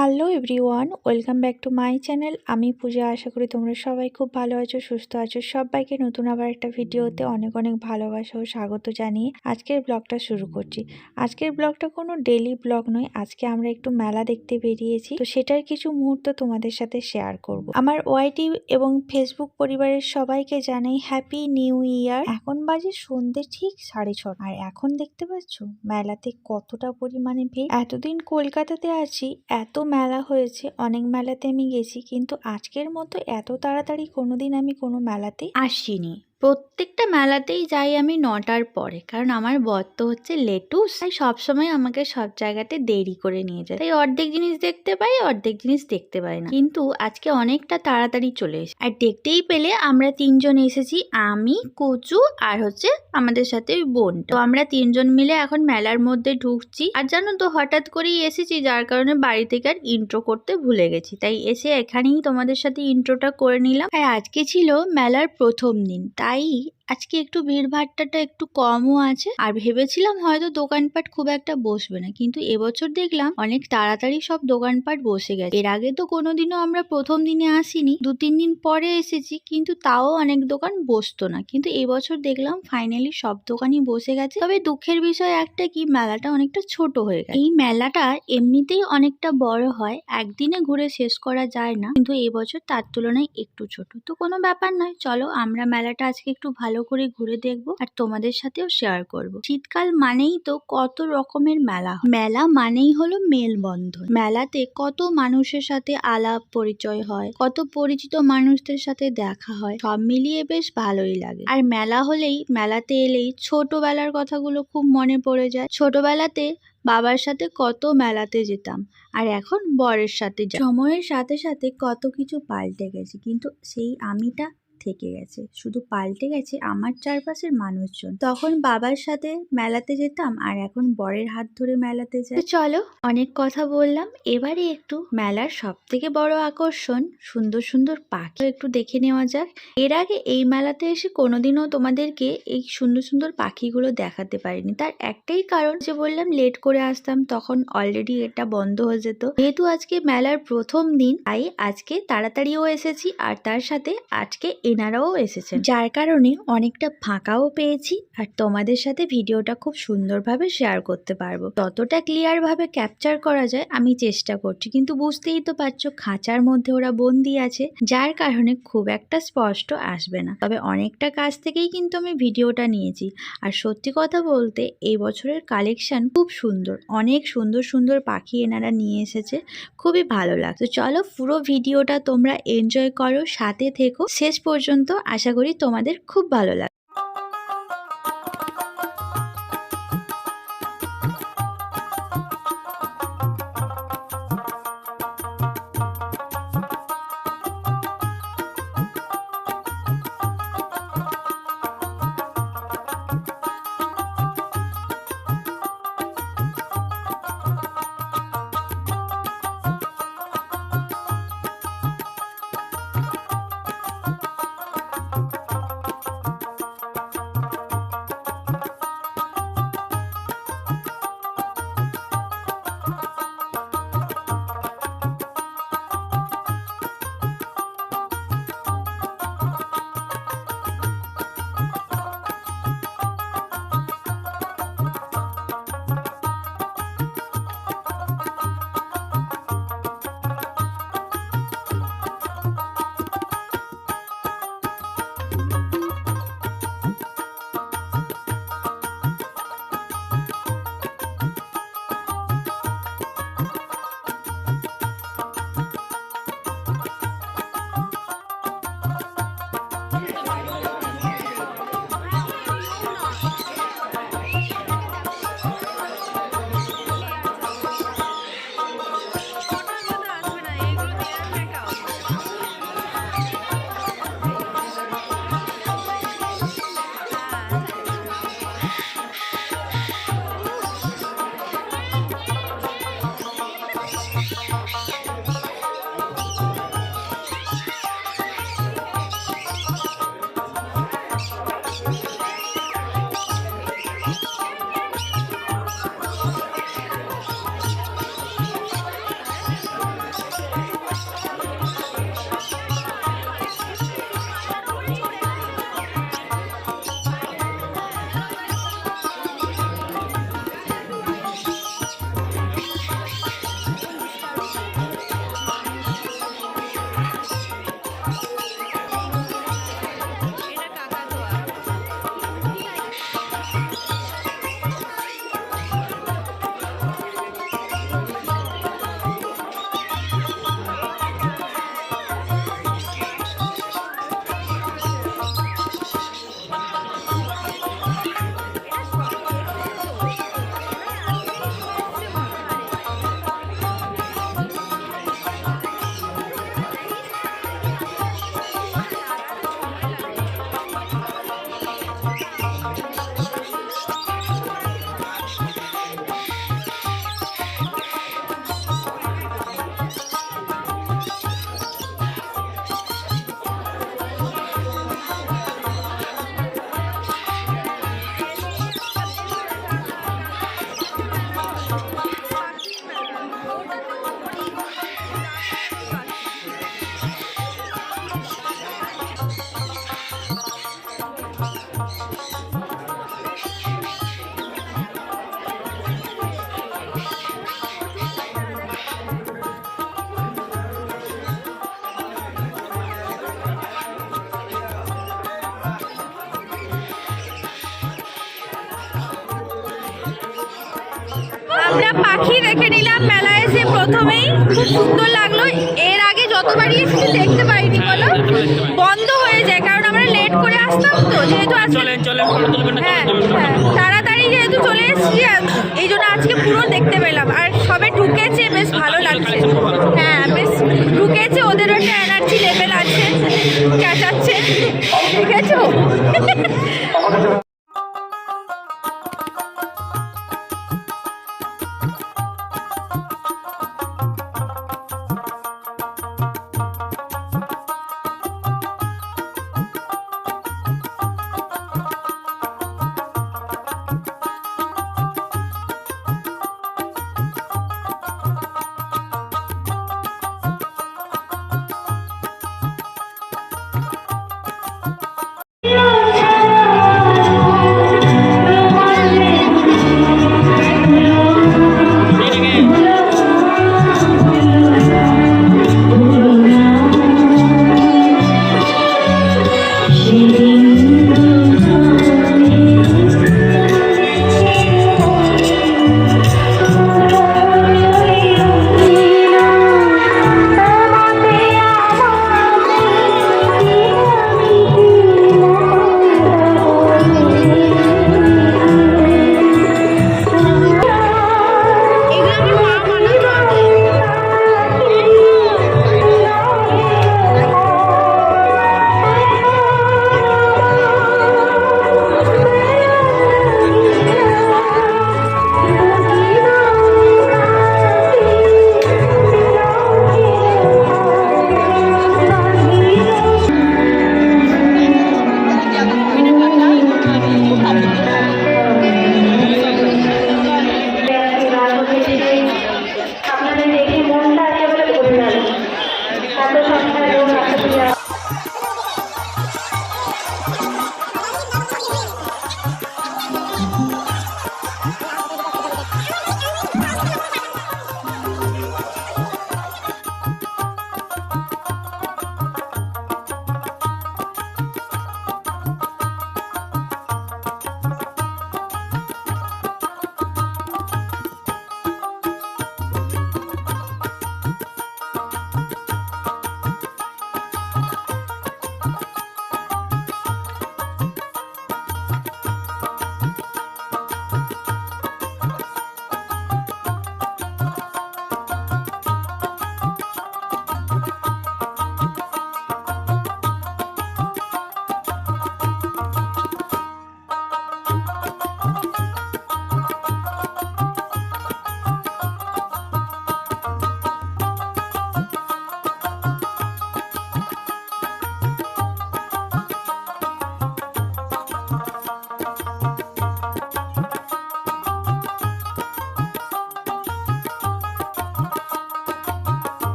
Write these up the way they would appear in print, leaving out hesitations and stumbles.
Hello everyone, welcome back to my channel. আমি পূজা। আশা করি তোমরা সবাই খুব ভালো আছো, সুস্থ আছো। সবাইকে নতুন আবার একটা ভিডিওতে অনেক অনেক ভালোবাসা ও স্বাগত জানিয়ে আজকের ব্লগটা শুরু করছি। আজকের ব্লগটা কোনো ডেলি ব্লগ নয়। আজকে আমরা একটু মেলা দেখতে বেরিয়েছি, তো সেটার কিছু মুহূর্ত তোমাদের সাথে শেয়ার করব। আমার ওয়াইটি এবং ফেসবুক পরিবারের সবাইকে জানাই হ্যাপি নিউ ইয়ার। এখন বাজে সন্ধ্যে ঠিক 6:30, আর এখন দেখতে পাচ্ছ মেলাতে কতটা পরিমাণে ভিড়। এতদিন কলকাতাতে আছি, এত মেলা হয়েছে, অনেক মেলাতে আমি গেছি, কিন্তু আজকের মতো এত তাড়াতাড়ি কোনোদিন আমি কোনো মেলাতে আসিনি। প্রত্যেকটা মেলাতেই যাই আমি 9টার পরে, কারণ আমার বর তো হচ্ছে লেটুস, তাই সবসময় আমাকে সব জায়গাতে দেরি করে নিয়ে যায়। তাই অর্ধেক জিনিস দেখতে পাই, অর্ধেক জিনিস দেখতে পাই না। কিন্তু আজকে অনেকটা তাড়াতাড়ি চলে এসেছি, আর দেখতেই পেলে আমরা 3জন এসেছি, আমি, কুচু আর হচ্ছে আমাদের সাথে ওই বোন। তো আমরা 3জন মিলে এখন মেলার মধ্যে ঢুকছি। আর জানো তো, হঠাৎ করেই এসেছি, যার কারণে বাড়ি থেকে আর ইন্ট্রো করতে ভুলে গেছি। তাই এসে এখানেই তোমাদের সাথে ইন্ট্রোটা করে নিলাম। আর আজকে ছিল মেলার প্রথম দিন, তাই আজকে একটু ভিড়ভাট্টাটা একটু কমও আছে। আর ভেবেছিলাম হয়তো দোকানপাট খুব একটা বসবে না, কিন্তু এবছর দেখলাম অনেক তাড়াতাড়ি সব দোকানপাট বসে গেছে। এর আগে তো কোনোদিনও আমরা প্রথম দিনে আসিনি, 2-3 দিন পরে এসেছি, কিন্তু তাও অনেক দোকান বসতো না। কিন্তু এবছর দেখলাম ফাইনালি সব দোকানই বসে গেছে। তবে দুঃখের বিষয় একটা, কি মেলাটা অনেকটা ছোট হয়ে গেছে। এই মেলাটা এমনিতেই অনেকটা বড় হয়, একদিনে ঘুরে শেষ করা যায় না, কিন্তু এবছর তার তুলনায় একটু ছোট। তো কোনো ব্যাপার নয়, চলো আমরা মেলাটা আজকে একটু ভালো করে ঘুরে দেখবো আর তোমাদের সাথেও শেয়ার করব। শীতকাল মানেই তো কত রকমের মেলা। মেলা মানেই হলো মেলবন্ধন। মেলাতে কত মানুষের সাথে আলাপ পরিচয় হয়, কত পরিচিত মানুষদের সাথে দেখা হয়, সব মিলিয়ে বেশ ভালোই লাগে। আর মেলা হলেই, মেলাতে এলেই ছোটবেলার কথাগুলো খুব মনে পড়ে যায়। ছোটবেলাতে বাবার সাথে কত মেলাতে যেতাম, আর এখন বরের সাথে যাই। সময়ের সাথে সাথে কত কিছু পাল্টে গেছে, কিন্তু সেই আমিটা থেকে গেছে। শুধু পাল্টে গেছে আমার চারপাশের মানুষজন। তখন বাবার সাথে মেলাতে যেতাম, আর এখন বরের হাত ধরে মেলাতে যাই। তো চলো, অনেক কথা বললাম, এবারে একটু মেলার সব থেকে বড় আকর্ষণ সুন্দর সুন্দর পাখি একটু দেখে নেওয়া যাক। এর আগে এই মেলাতে এসে কোনোদিনও তোমাদেরকে এই সুন্দর সুন্দর পাখিগুলো দেখাতে পারিনি। তার একটাই কারণ, যে বললাম লেট করে আসতাম, তখন অলরেডি এটা বন্ধ হয়ে যেত। যেহেতু আজকে মেলার প্রথম দিন, তাই আজকে তাড়াতাড়িও এসেছি, আর তার সাথে আজকে এনারাও এসেছেন, যার কারণে অনেকটা ফাঁকাও পেয়েছি, আর তোমাদের সাথে ভিডিওটা খুব সুন্দরভাবে শেয়ার করতে পারবো। ততটা ক্লিয়ার ভাবে ক্যাপচার করা যায় আমি চেষ্টা করছি, কিন্তু বুঝতেই তো পারছো খাঁচার মধ্যে ওরা বন্দি আছে, যার কারণে খুব একটা স্পষ্ট আসবে না। তবে অনেকটা কাছ থেকেই কিন্তু আমি ভিডিওটা নিয়েছি। আর সত্যি কথা বলতে, এই বছরের কালেকশন খুব সুন্দর, অনেক সুন্দর সুন্দর পাখি এনারা নিয়ে এসেছে, খুবই ভালো লাগছে। চলো পুরো ভিডিওটা তোমরা এনজয় করো, সাথে থেকো শেষ পর্যন্ত। আশা করি তোমাদের খুব ভালো লাগবে। একটা পাখি দেখে নিলাম মেলায় এসে প্রথমেই, খুব সুন্দর লাগলো। এর আগে যতবারই এসেছি দেখতে পাইনি, বলো বন্ধ হয়ে যায়, কারণ আমরা লেট করে আসতাম তো, যেহেতু আজকে হ্যাঁ হ্যাঁ তাড়াতাড়ি যেহেতু চলে এসেছি, এই জন্য আজকে পুরো দেখতে পেলাম। আর সবে ঢুকেছে, বেশ ভালো লাগছে। হ্যাঁ বেশ ঢুকেছে, ওদেরও একটা এনার্জি লেভেল আছে, চেঁচাচ্ছে, ঠিক আছে।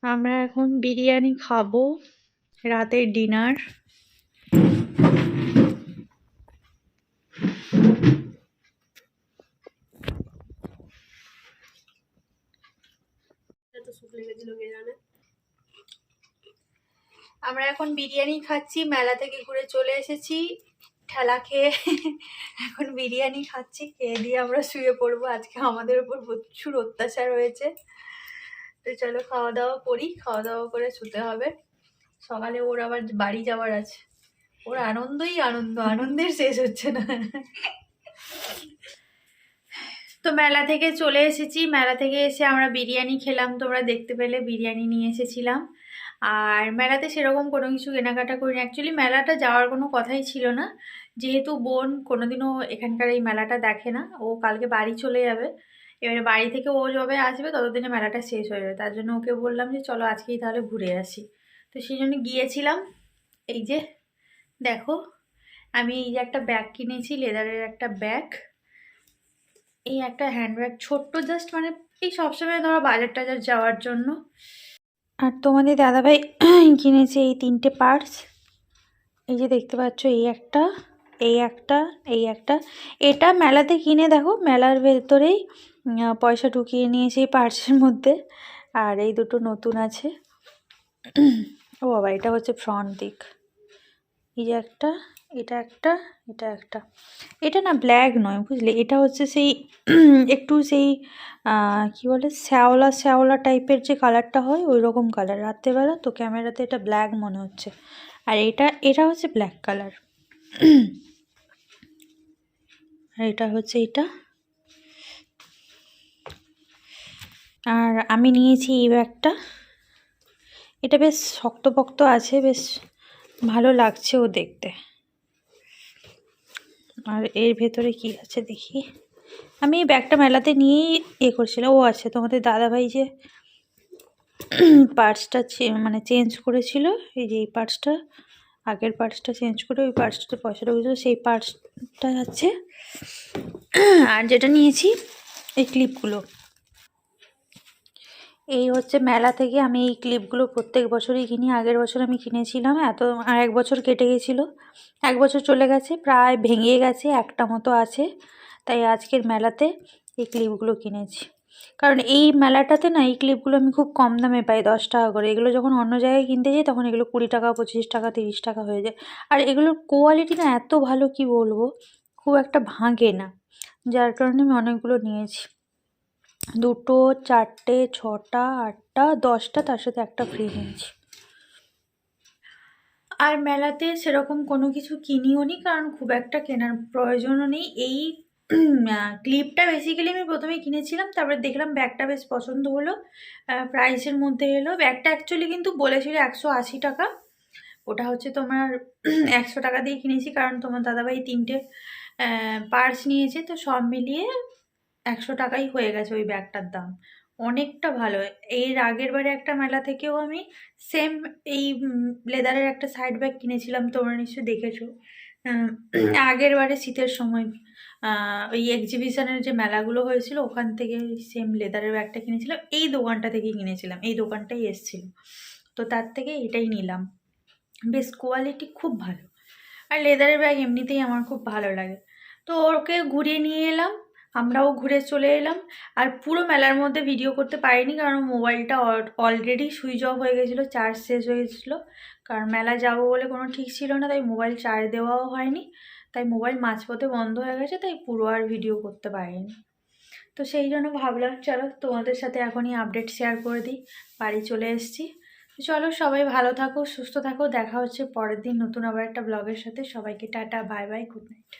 আমরা এখন বিরিয়ানি খাবো, রাতের ডিনার। আমরা এখন বিরিয়ানি খাচ্ছি, মেলা থেকে ঘুরে চলে এসেছি ঠেলা খেয়ে। এখন বিরিয়ানি খাচ্ছি, খেয়ে দিয়ে আমরা শুয়ে পড়বো। আজকে আমাদের উপর প্রচুর অত্যাচার হয়েছে। তো চলো খাওয়া দাওয়া করি, খাওয়া দাওয়া করে শুতে হবে। সকালে ওর আবার বাড়ি যাওয়ার আছে। ওর আনন্দই আনন্দ, আনন্দের শেষ হচ্ছে না। তো মেলা থেকে চলে এসেছি, মেলা থেকে এসে আমরা বিরিয়ানি খেলাম, তোমরা দেখতে পেলে বিরিয়ানি নিয়ে এসেছিলাম। আর মেলাতে সেরকম কোনো কিছু কেনাকাটা করিনি। অ্যাকচুয়ালি মেলাটা যাওয়ার কোনো কথাই ছিল না, যেহেতু বোন কোনোদিনও এখানকার এই মেলাটা দেখে না। ও কালকে বাড়ি চলে যাবে, এবারে বাড়ি থেকে ও যবে আসবে ততদিনে মেলাটা শেষ হয়ে যাবে। তার জন্য ওকে বললাম যে চলো আজকেই তাহলে ঘুরে আসি। তো সেই জন্য গিয়েছিলাম। এই যে দেখো, আমি এই যে একটা ব্যাগ কিনেছি, লেদারের একটা ব্যাগ, এই একটা হ্যান্ডব্যাগ ছোট্ট, জাস্ট মানে এই সবসময় ধরো বাজার টাজার যাওয়ার জন্য। আর তোমাদের দাদাভাই কিনেছে এই 3টে পার্স। এই যে দেখতে পাচ্ছ, এই একটা, এই একটা, এই একটা। এটা মেলাতে কিনে দেখো, মেলার ভেতরেই পয়সা ঢুকিয়ে নিয়েছে এই পার্সের মধ্যে। আর এই দুটো নতুন আছে। ও বাবা, এটা হচ্ছে ফ্রন্ট দিক। এই যে একটা, এটা একটা, এটা একটা। এটা না ব্ল্যাক নয় বুঝলে, এটা হচ্ছে সেই একটু সেই কি বলে, শ্যাওলা শ্যাওলা টাইপের যে কালারটা হয়, ওই রকম কালার। রাত্রেবেলা তো ক্যামেরাতে এটা ব্ল্যাক মনে হচ্ছে, আর এটা হচ্ছে ব্ল্যাক কালার। আর এটা হচ্ছে এটা। আর আমি নিয়েছি এই ব্যাগটা, এটা বেশ শক্তপোক্ত আছে, বেশ ভালো লাগছে ও দেখতে। আর এর ভেতরে কি আছে দেখি। আমি এই ব্যাগটা মেলাতে নিয়েই করছিলাম। ও আছে তোমাদের দাদাভাই যে পার্সটা মানে চেঞ্জ করেছিল, এই যে এই পার্সটা, আগের পার্সটা চেঞ্জ করে ওই পার্সটাতে পয়সা ঢুকেছিল, সেই পার্সটা আছে। আর যেটা নিয়েছি এই ক্লিপগুলো, এই হচ্ছে মেলা থেকে আমি এই ক্লিপগুলো প্রত্যেক বছরই কিনি। আগের বছর আমি কিনেছিলাম, আর 1 বছর কেটে গেছিলো, 1 বছর চলে গেছে, প্রায় ভেঙে গেছে, একটা মতো আছে। তাই আজকের মেলাতে এই ক্লিপগুলো কিনেছি। কারণ এই মেলাটাতে না এই ক্লিপগুলো আমি খুব কম দামে পাই, 10 টাকা করে। এগুলো যখন অন্য জায়গায় কিনতে যাই তখন এগুলো 20 টাকা, 25 টাকা, 30 টাকা হয়ে যায়। আর এগুলোর কোয়ালিটি না এত ভালো, কি বলবো, খুব একটা ভাঙে না, যার কারণে আমি অনেকগুলো নিয়েছি। 2, 4, 6, 8, 10টা, তার সাথে একটা ফ্রি নিয়েছি। আর মেলাতে সেরকম কোনো কিছু কিনিও নি, কারণ খুব একটা কেনার প্রয়োজনও নেই। এই ক্লিপটা বেসিক্যালি আমি প্রথমে কিনেছিলাম, তারপরে দেখলাম ব্যাগটা বেশ পছন্দ হলো, প্রাইসের মধ্যে এলো। ব্যাগটা অ্যাকচুয়ালি কিন্তু বলেছিল 180 টাকা, ওটা হচ্ছে তোমার 100 টাকা দিয়ে কিনেছি, কারণ তোমার দাদাভাই 3টে পার্স নিয়েছে, তো সব মিলিয়ে 100 টাকাই হয়ে গেছে ওই ব্যাগটার দাম। অনেকটা ভালো। এর আগের বারে একটা মেলা থেকেও আমি সেম এই লেদারের একটা সাইড ব্যাগ কিনেছিলাম, তোমরা নিশ্চয়ই দেখেছো। আগের বারে শীতের সময় ওই এক্সিবিশনের যে মেলাগুলো হয়েছিল, ওখান থেকে সেম লেদারের ব্যাগটা কিনেছিলাম। এই দোকানটা থেকেই কিনেছিলাম, এই দোকানটাই এসেছিল, তো তার থেকে এটাই নিলাম। বেশ কোয়ালিটি খুব ভালো, আর লেদারের ব্যাগ এমনিতেই আমার খুব ভালো লাগে। তো ওকে ঘুরিয়ে নিয়ে এলাম, আমরাও ঘুরে চলে এলাম। আর পুরো মেলার মধ্যে ভিডিও করতে পারিনি, কারণ মোবাইলটা অলরেডি সুইচ অফ হয়ে গেছিলো, চার্জ শেষ হয়ে গেছিলো। কারণ মেলা যাবো বলে কোনো ঠিক ছিল না, তাই মোবাইল চার্জ দেওয়াও হয়নি, তাই মোবাইল মাঝপথে বন্ধ হয়ে গেছে, তাই পুরো আর ভিডিও করতে পারিনি। তো সেই জন্য ভাবলাম চলো তোমাদের সাথে এখনই আপডেট শেয়ার করে দিই। বাড়ি চলে এসেছি। চলো সবাই ভালো থাকো, সুস্থ থাকো, দেখা হচ্ছে পরের দিন নতুন আবার একটা ব্লগের সাথে। সবাইকে tata, bye bye, good night.